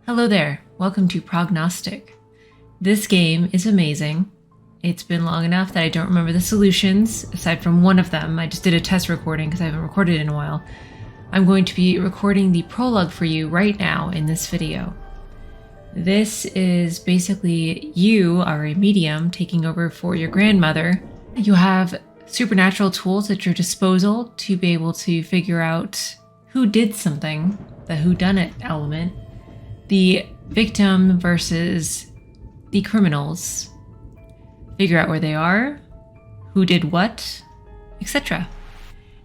Hello there, welcome to Prognostic. This game is amazing. It's been long enough that I don't remember the solutions, aside from one of them. I just did a test recording because I haven't recorded in a while. I'm going to be recording the prologue for you right now in this video. This is basically you are a medium taking over for your grandmother. You have supernatural tools at your disposal to be able to figure out who did something, the whodunit element, the victim versus the criminals, figure out where they are, who did what, etc.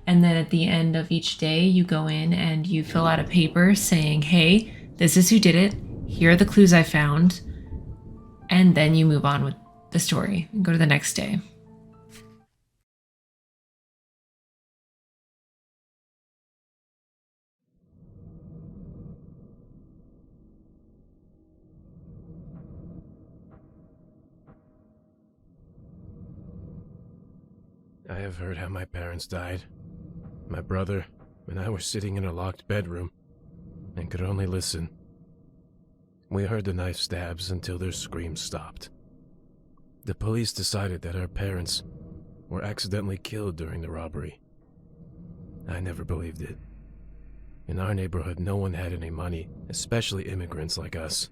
And then at the end of each day, you go in and you fill out a paper saying, hey, this is who did it, here are the clues I found, and then you move on with the story and go to the next day. I have heard how my parents died. My brother and I were sitting in a locked bedroom and could only listen. We heard the knife stabs until their screams stopped. The police decided that our parents were accidentally killed during the robbery. I never believed it. In our neighborhood, no one had any money, especially immigrants like us.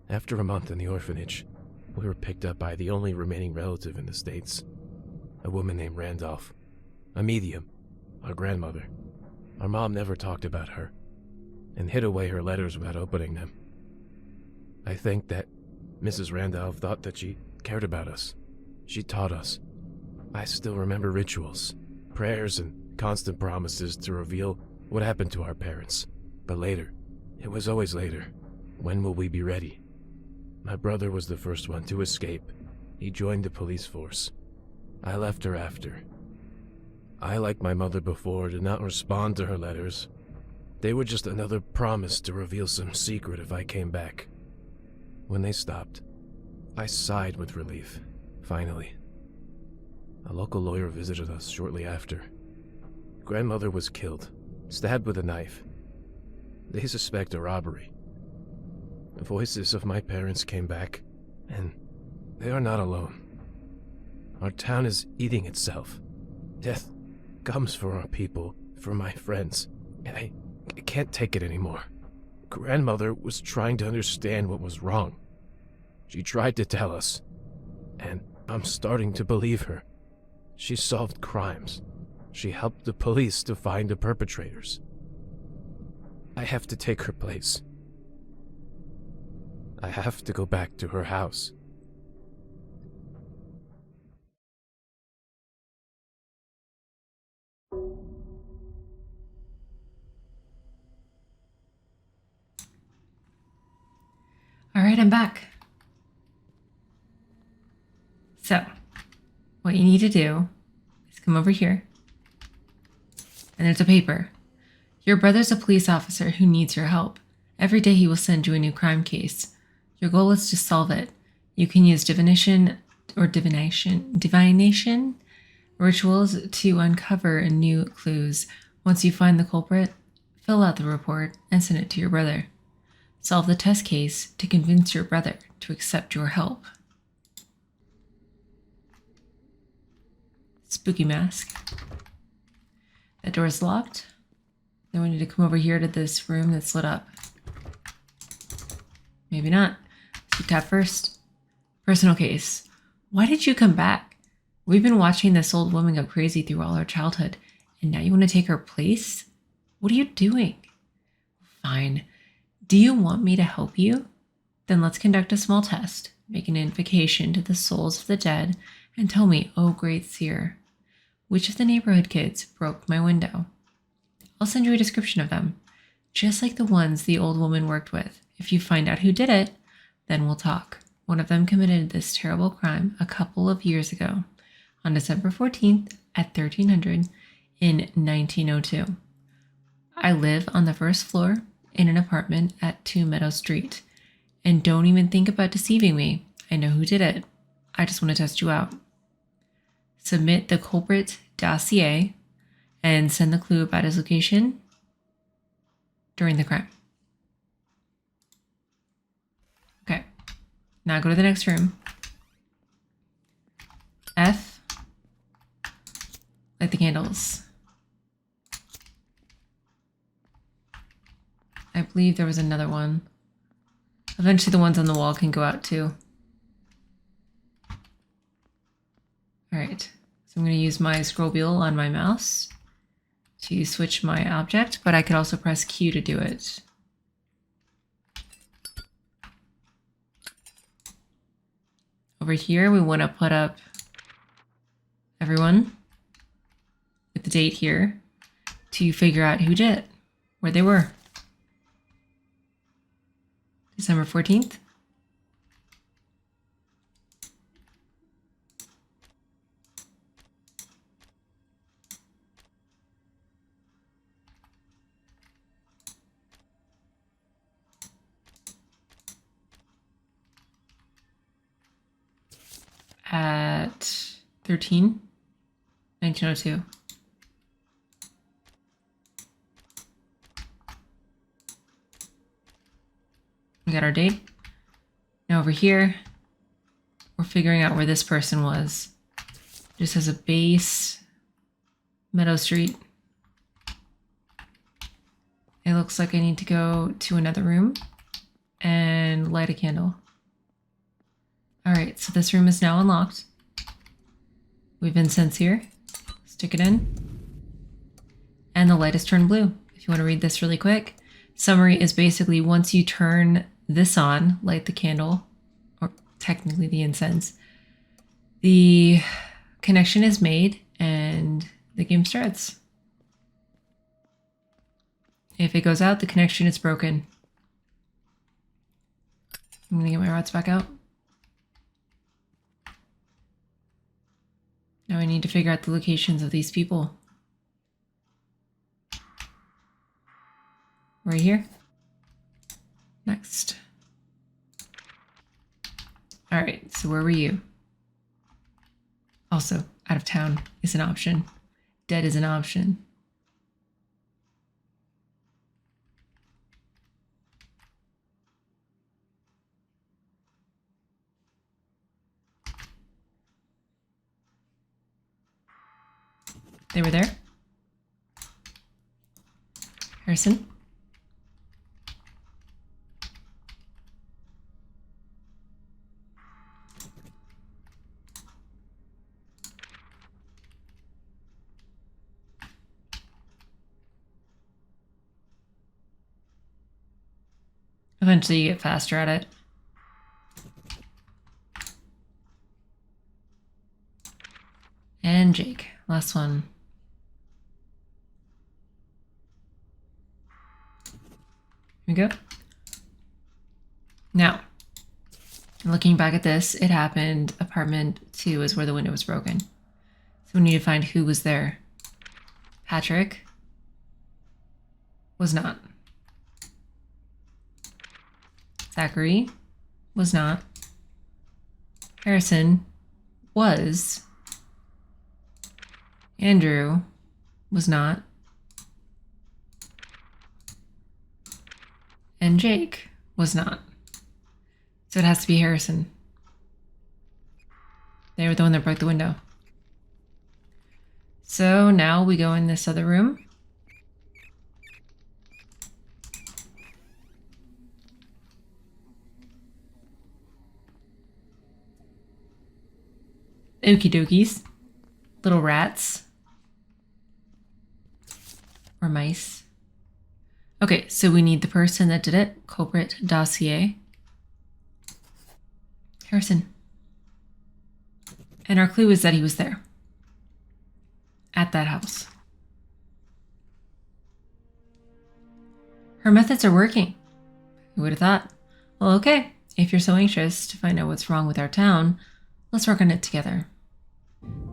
After a month in the orphanage, we were picked up by the only remaining relative in the States. A woman named Randolph, a medium, our grandmother. Our mom never talked about her, and hid away her letters without opening them. I think that Mrs. Randolph thought that she cared about us. She taught us. I still remember rituals, prayers, and constant promises to reveal what happened to our parents. But later, it was always later. When will we be ready? My brother was the first one to escape. He joined the police force. I left her after. I, like my mother before, did not respond to her letters. They were just another promise to reveal some secret if I came back. When they stopped, I sighed with relief. Finally. A local lawyer visited us shortly after. Grandmother was killed, stabbed with a knife. They suspect a robbery. The voices of my parents came back, and they are not alone. Our town is eating itself. Death comes for our people, for my friends, and I can't take it anymore. Grandmother was trying to understand what was wrong. She tried to tell us, and I'm starting to believe her. She solved crimes. She helped the police to find the perpetrators. I have to take her place. I have to go back to her house. All right, I'm back. So, what you need to do is come over here, and there's a paper. Your brother's a police officer who needs your help. Every day he will send you a new crime case. Your goal is to solve it. You can use divination rituals to uncover new clues. Once you find the culprit, fill out the report and send it to your brother. Solve the test case to convince your brother to accept your help. Spooky mask. That door is locked. Then we need to come over here to this room that's lit up. Maybe not. So tap first. Personal case. Why did you come back? We've been watching this old woman go crazy through all our childhood, and now you want to take her place? What are you doing? Fine. Do you want me to help you? Then let's conduct a small test. Make an invocation to the souls of the dead and tell me, oh great seer, which of the neighborhood kids broke my window? I'll send you a description of them, just like the ones the old woman worked with. If you find out who did it, then we'll talk. One of them committed this terrible crime a couple of years ago, on December 14th at 1300 in 1902. I live on the first floor in an apartment at 2 Meadow Street. And don't even think about deceiving me. I know who did it. I just want to test you out. Submit the culprit dossier and send the clue about his location during the crime. Now go to the next room. F. Light the candles. I believe there was another one. Eventually the ones on the wall can go out too. Alright, so I'm going to use my scroll wheel on my mouse to switch my object, but I could also press Q to do it. Over here, we want to put up everyone with the date here to figure out who did it, where they were. December 14th. At 1902. We got our date. Now over here, we're figuring out where this person was. Just has a base, Meadow Street. It looks like I need to go to another room and light a candle. All right, so this room is now unlocked. We have incense here. Stick it in. And the light is turned blue. If you want to read this really quick, summary is basically once you turn this on, light the candle, or technically the incense, the connection is made and the game starts. If it goes out, the connection is broken. I'm gonna get my rods back out. Now I need to figure out the locations of these people. Right here. Next. All right, so where were you? Also, out of town is an option. Dead is an option. They were there. Harrison. Eventually you get faster at it. And Jake, last one. Here we go. Now, looking back at this, it happened, apartment 2 is where the window was broken. So we need to find who was there. Patrick was not. Zachary was not. Harrison was. Andrew was not. And Jake was not. So it has to be Harrison. They were the one that broke the window. So now we go in this other room. Okie dokies. Little rats. Or mice. Okay, so we need the person that did it. Culprit dossier. Harrison. And our clue is that he was there. At that house. Her methods are working. Who would have thought? Well, okay. If you're so anxious to find out what's wrong with our town, let's work on it together.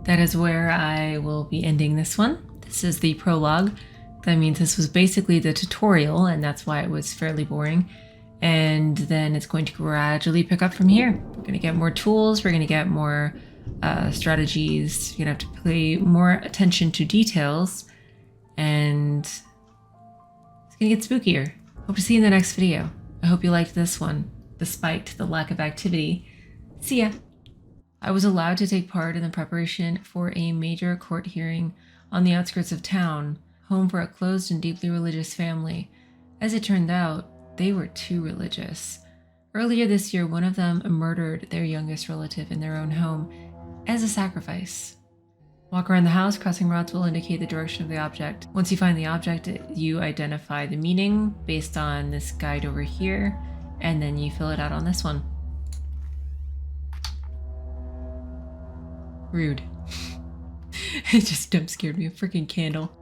That is where I will be ending this one. This is the prologue. That means this was basically the tutorial, and that's why it was fairly boring. And then it's going to gradually pick up from here. We're going to get more tools. We're going to get more strategies. You're going to have to pay more attention to details. And it's going to get spookier. Hope to see you in the next video. I hope you liked this one. despite the lack of activity. See ya. I was allowed to take part in the preparation for a major court hearing on the outskirts of town, home for a closed and deeply religious family. As it turned out, they were too religious. Earlier this year, one of them murdered their youngest relative in their own home as a sacrifice. Walk around the house, crossing rods will indicate the direction of the object. Once you find the object, you identify the meaning based on this guide over here, and then you fill it out on this one. Rude. It just dump scared me. A freaking candle.